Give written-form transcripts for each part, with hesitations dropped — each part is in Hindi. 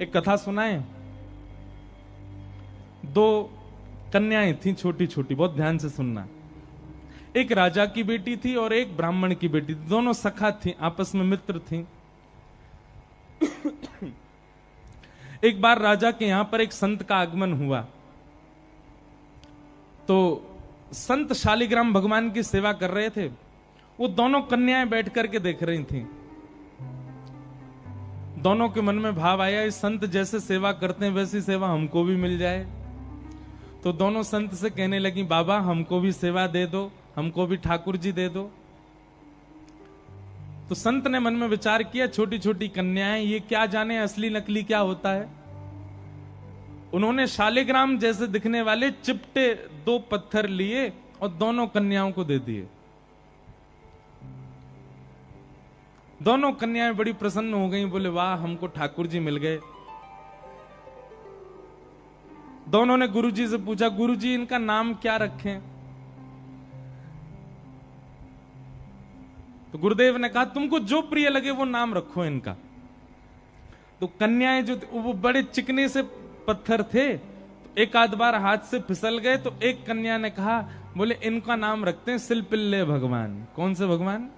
एक कथा सुनाए। दो कन्याएं थी छोटी छोटी, बहुत ध्यान से सुनना। एक राजा की बेटी थी और एक ब्राह्मण की बेटी थी। दोनों सखा थी, आपस में मित्र थी। एक बार राजा के यहां पर एक संत का आगमन हुआ, तो संत शालिग्राम भगवान की सेवा कर रहे थे। वो दोनों कन्याएं बैठ करके देख रही थी। दोनों के मन में भाव आया, इस संत जैसे सेवा करते हैं वैसी सेवा हमको भी मिल जाए। तो दोनों संत से कहने लगी, बाबा हमको भी सेवा दे दो, हमको भी ठाकुर जी दे दो। तो संत ने मन में विचार किया, छोटी छोटी कन्याएं, ये क्या जाने असली नकली क्या होता है। उन्होंने शालिग्राम जैसे दिखने वाले चिपटे 2 पत्थर लिए और दोनों कन्याओं को दे दिए। दोनों कन्याएं बड़ी प्रसन्न हो गईं, बोले वाह हमको ठाकुर जी मिल गए। दोनों ने गुरुजी से पूछा, गुरुजी इनका नाम क्या रखें? तो गुरुदेव ने कहा, तुमको जो प्रिय लगे वो नाम रखो इनका। तो कन्याएं जो वो बड़े चिकने से पत्थर थे, तो एक आध बार हाथ से फिसल गए। तो एक कन्या ने कहा, बोले इनका नाम रखते हैं सिलपिल्ले भगवान। कौन से भगवान?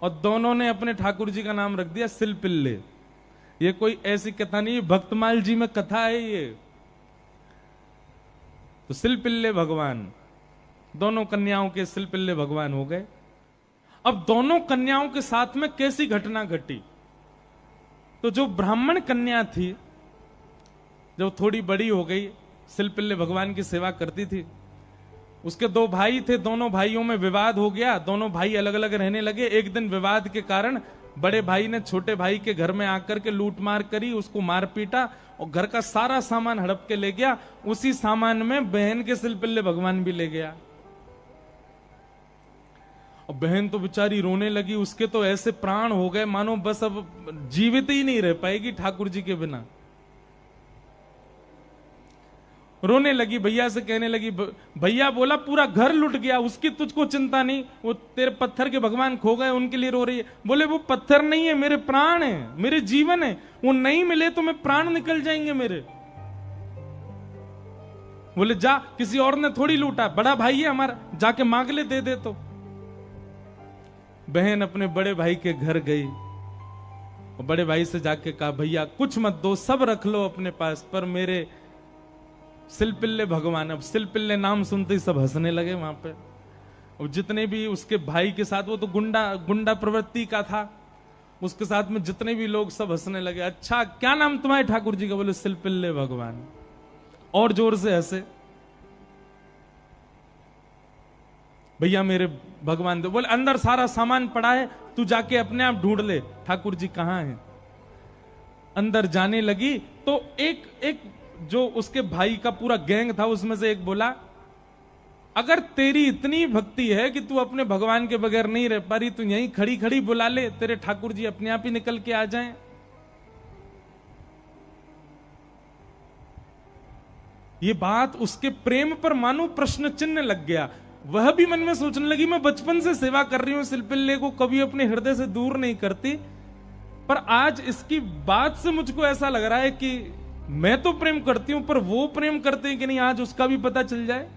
और दोनों ने अपने ठाकुर जी का नाम रख दिया सिलपिल्ले। ये कोई ऐसी कथा नहीं, भक्तमाल जी में कथा है ये। तो सिलपिल्ले भगवान, दोनों कन्याओं के सिलपिल्ले भगवान हो गए। अब दोनों कन्याओं के साथ में कैसी घटना घटी? तो जो ब्राह्मण कन्या थी, जब थोड़ी बड़ी हो गई, सिलपिल्ले भगवान की सेवा करती थी। उसके 2 भाई थे, दोनों भाइयों में विवाद हो गया। दोनों भाई अलग अलग रहने लगे। एक दिन विवाद के कारण बड़े भाई ने छोटे भाई के घर में आकर के लूट मार करी, उसको मार पीटा और घर का सारा सामान हड़प के ले गया। उसी सामान में बहन के सिलपिल्ले भगवान भी ले गया। और बहन तो बेचारी रोने लगी, उसके तो ऐसे प्राण हो गए मानो बस अब जीवित ही नहीं रह पाएगी ठाकुर जी के बिना। रोने लगी, भैया से कहने लगी, भैया बोला पूरा घर लुट गया, उसकी तुझको चिंता नहीं, वो तेरे पत्थर के भगवान खो गए उनके लिए रो रही है। बोले वो पत्थर नहीं है, मेरे प्राण है, मेरे जीवन है, वो नहीं मिले तो मैं प्राण निकल जाएंगे मेरे। बोले जा, किसी और ने थोड़ी लूटा, बड़ा भाई है हमारा, जाके मांग ले, दे दे। तो बहन अपने बड़े भाई के घर गई और बड़े भाई से जाके कहा, भैया कुछ मत दो, सब रख लो अपने पास, पर मेरे सिलपिल्ले भगवान। अब सिलपिल्ले नाम सुनते ही सब हंसने लगे वहां पे। और जितने भी उसके भाई के साथ, वो तो गुंडा प्रवृत्ति का था, उसके साथ में जितने भी लोग सब हंसने लगे। अच्छा क्या नाम तुम्हारे ठाकुर जी का? बोले सिलपिल्ले भगवान। और जोर से हंसे। भैया मेरे भगवान दे। बोले अंदर सारा सामान पड़ा है, तू जाके अपने आप ढूंढ ले ठाकुर जी कहां हैं। अंदर जाने लगी तो एक जो उसके भाई का पूरा गैंग था, उसमें से एक बोला, अगर तेरी इतनी भक्ति है कि तू अपने भगवान के बगैर नहीं रह पा रही, तू यहीं खड़ी खड़ी बुला ले, तेरे ठाकुर जी अपने आप ही निकल के आ जाएं। ये बात उसके प्रेम पर मानो प्रश्न चिन्ह लग गया। वह भी मन में सोचने लगी, मैं बचपन से सेवा कर रही हूं सिलपिल्ले को, कभी अपने हृदय से दूर नहीं करती, पर आज इसकी बात से मुझको ऐसा लग रहा है कि मैं तो प्रेम करती हूं, पर वो प्रेम करते हैं कि नहीं, आज उसका भी पता चल जाए।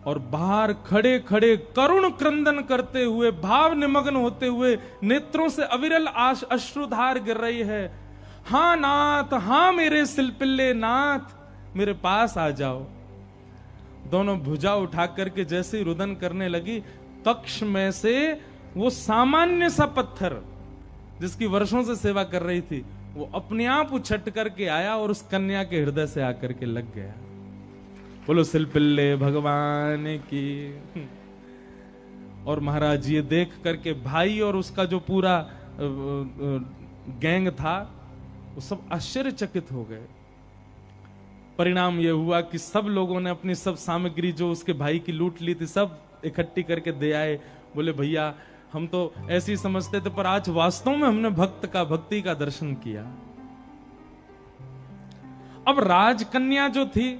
और बाहर खड़े खड़े करुण क्रंदन करते हुए, भाव निमग्न होते हुए, नेत्रों से अविरल अश्रुधार गिर रही है। हां नाथ, हां मेरे सिलपिल्ले नाथ, मेरे पास आ जाओ। दोनों भुजा उठा करके जैसे ही रुदन करने लगी, कक्ष में से वो सामान्य सा पत्थर जिसकी वर्षों से सेवा कर रही थी, वो अपने आप उछट करके आया और उस कन्या के हृदय से आकर के लग गया। बोलो सिलपिल्ले भगवान की। और महाराज ये देख करके भाई और उसका जो पूरा गैंग था, वो सब आश्चर्यचकित हो गए। परिणाम यह हुआ कि सब लोगों ने अपनी सब सामग्री जो उसके भाई की लूट ली थी, सब इकट्ठी करके दे आए। बोले भैया हम तो ऐसे ही समझते थे, पर आज वास्तव में हमने भक्ति का दर्शन किया। अब राजकन्या जो थी,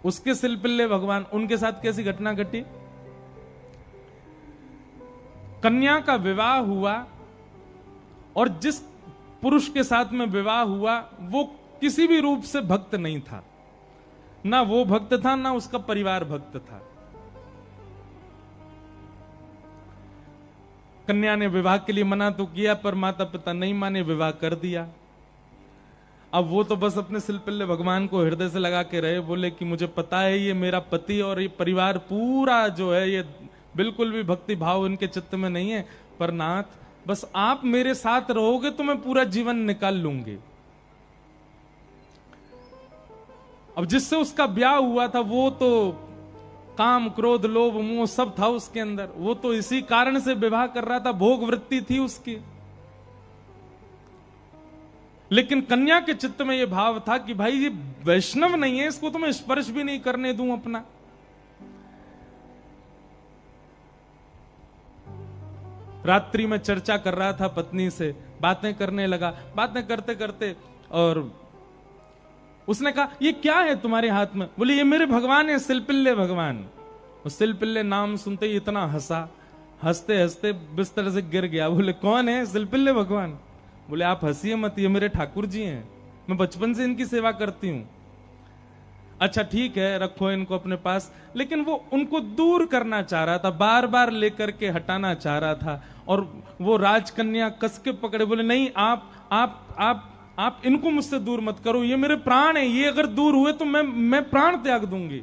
उसके सिलपिल्ले भगवान, उनके साथ कैसी घटना घटी? कन्या का विवाह हुआ और जिस पुरुष के साथ में विवाह हुआ वो किसी भी रूप से भक्त नहीं था, ना वो भक्त था ना उसका परिवार भक्त था। कन्या ने विवाह के लिए मना तो किया पर माता पिता नहीं माने, विवाह कर दिया। अब वो तो बस अपने सिलपिल्ले भगवान को हृदय से लगा के रहे, बोले कि मुझे पता है ये मेरा पति और ये परिवार पूरा जो है ये बिल्कुल भी भक्ति भाव इनके चित्त में नहीं है, पर नाथ बस आप मेरे साथ रहोगे तो मैं पूरा जीवन निकाल लूंगी। अब जिससे उसका ब्याह हुआ था वो तो काम क्रोध लोभ मोह सब था उसके अंदर, वो तो इसी कारण से विवाह कर रहा था, भोग वृत्ति थी उसकी। लेकिन कन्या के चित्त में यह भाव था कि भाई ये वैष्णव नहीं है, इसको तो मैं स्पर्श भी नहीं करने दूं अपना। रात्रि में चर्चा कर रहा था पत्नी से, बातें करने लगा, बातें करते करते और उसने कहा ये क्या है तुम्हारे हाथ में? बोले ये मेरे भगवान है, सिलपिल्ले भगवान। उस सिलपिल्ले नाम सुनते ही इतना हंसा, हंसते हंसते बिस्तर से गिर गया। बोले कौन है? सिलपिल्ले भगवान। बोले आप हंसिए मत, ये मेरे ठाकुर जी हैं, मैं बचपन से इनकी सेवा करती हूं। अच्छा ठीक है, रखो इनको अपने पास। लेकिन वो उनको दूर करना चाह रहा था, बार बार लेकर के हटाना चाह रहा था। और वो राजकन्या कस के पकड़े, बोले नहीं आप इनको मुझसे दूर मत करो, ये मेरे प्राण है, ये अगर दूर हुए तो मैं प्राण त्याग दूंगी।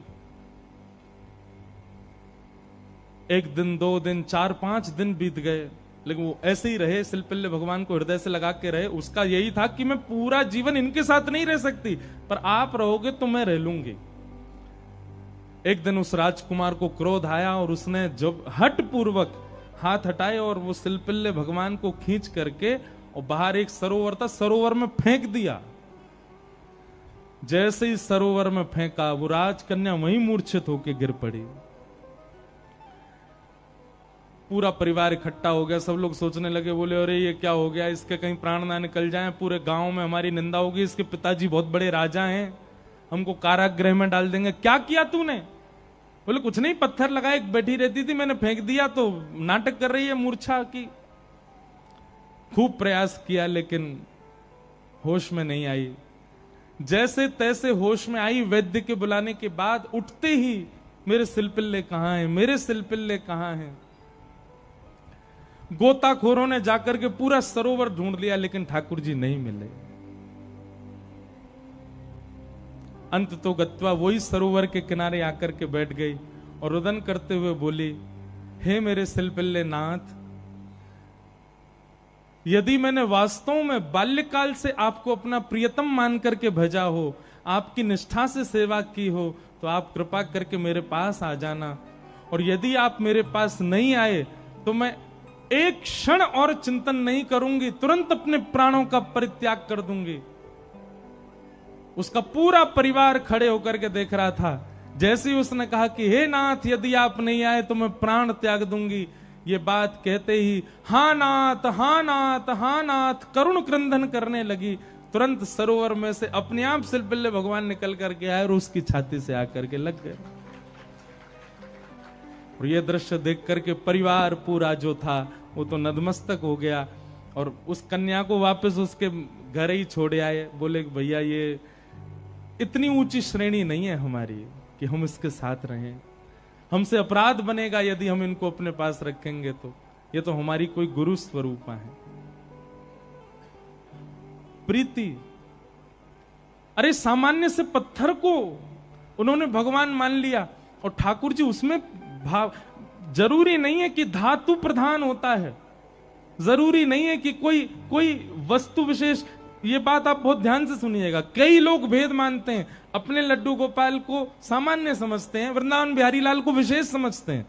एक दिन, 2 दिन, 4-5 दिन बीत गए, लेकिन वो ऐसे ही रहे, सिलपिल्ले भगवान को हृदय से लगा के रहे। उसका यही था कि मैं पूरा जीवन इनके साथ नहीं रह सकती, पर आप रहोगे तो मैं रह लूंगी। एक दिन उस राजकुमार को क्रोध आया और उसने जब हट पूर्वक हाथ हटाए और वो सिलपिल्ले भगवान को खींच करके और बाहर एक सरोवर था, सरोवर में फेंक दिया। जैसे ही सरोवर में फेंका, वो राजकन्या वहीं मूर्छित होकर गिर पड़ी। पूरा परिवार इकट्ठा हो गया, सब लोग सोचने लगे, बोले अरे ये क्या हो गया, इसके कहीं प्राण ना निकल जाएं, पूरे गांव में हमारी निंदा होगी, इसके पिताजी बहुत बड़े राजा हैं, हमको कारागृह में डाल देंगे। क्या किया तूने? बोले कुछ नहीं, पत्थर लगाए, बैठी रहती थी, मैंने फेंक दिया तो नाटक कर रही है मूर्छा की। खूब प्रयास किया लेकिन होश में नहीं आई। जैसे तैसे होश में आई, वैद्य के बुलाने के बाद उठते ही मेरे सिलपिल्ले कहां हैं, मेरे सिलपिल्ले कहां हैं। गोताखोरों ने जाकर के पूरा सरोवर ढूंढ लिया लेकिन ठाकुर जी नहीं मिले। अंत तो गत्वा वही सरोवर के किनारे आकर के बैठ गई और रुदन करते हुए बोली, हे मेरे सिलपिल्ले नाथ, यदि मैंने वास्तव में बाल्यकाल से आपको अपना प्रियतम मान करके भेजा हो, आपकी निष्ठा से सेवा की हो, तो आप कृपा करके मेरे पास आ जाना। और यदि आप मेरे पास नहीं आए तो मैं एक क्षण और चिंतन नहीं करूंगी, तुरंत अपने प्राणों का परित्याग कर दूंगी। उसका पूरा परिवार खड़े होकर के देख रहा था। जैसे ही उसने कहा कि हे नाथ, यदि आप नहीं आए तो मैं प्राण त्याग दूंगी, ये बात कहते ही हाँ नाथ, हाँ नाथ, हाँ नाथ करुण क्रंदन करने लगी। तुरंत सरोवर में से अपने आप सिलपिल्ले भगवान निकल करके आए और उसकी छाती से आकर के लग गए। और यह दृश्य देख करके परिवार पूरा जो था वो तो नतमस्तक हो गया और उस कन्या को वापस उसके घर ही छोड़े आए। बोले भैया ये इतनी ऊंची श्रेणी नहीं है हमारी कि हम इसके साथ रहें, हमसे अपराध बनेगा यदि हम इनको अपने पास रखेंगे तो। ये तो हमारी कोई गुरु स्वरूपा है। प्रीति, अरे सामान्य से पत्थर को उन्होंने भगवान मान लिया और ठाकुर जी उसमें भाव। जरूरी नहीं है कि धातु प्रधान होता है, जरूरी नहीं है कि कोई वस्तु विशेष। ये बात आप बहुत ध्यान से सुनिएगा। कई लोग भेद मानते हैं, अपने लड्डू गोपाल को सामान्य समझते हैं, वृंदावन बिहारी लाल को विशेष समझते हैं।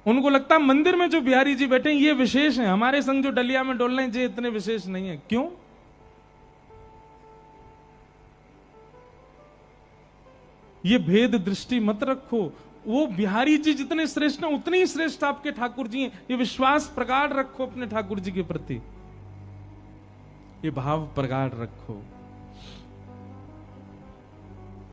उनको लगता है मंदिर में जो बिहारी जी बैठे हैं ये विशेष हैं, हमारे संग जो डलिया में डोल रहे हैं ये इतने विशेष नहीं है। क्यों? ये भेद दृष्टि मत रखो। वो बिहारी जी जितने श्रेष्ठ हैं उतने ही श्रेष्ठ आपके ठाकुर जी हैं। ये विश्वास प्रगाढ़ रखो अपने ठाकुर जी के प्रति, ये भाव प्रगाढ़ रखो।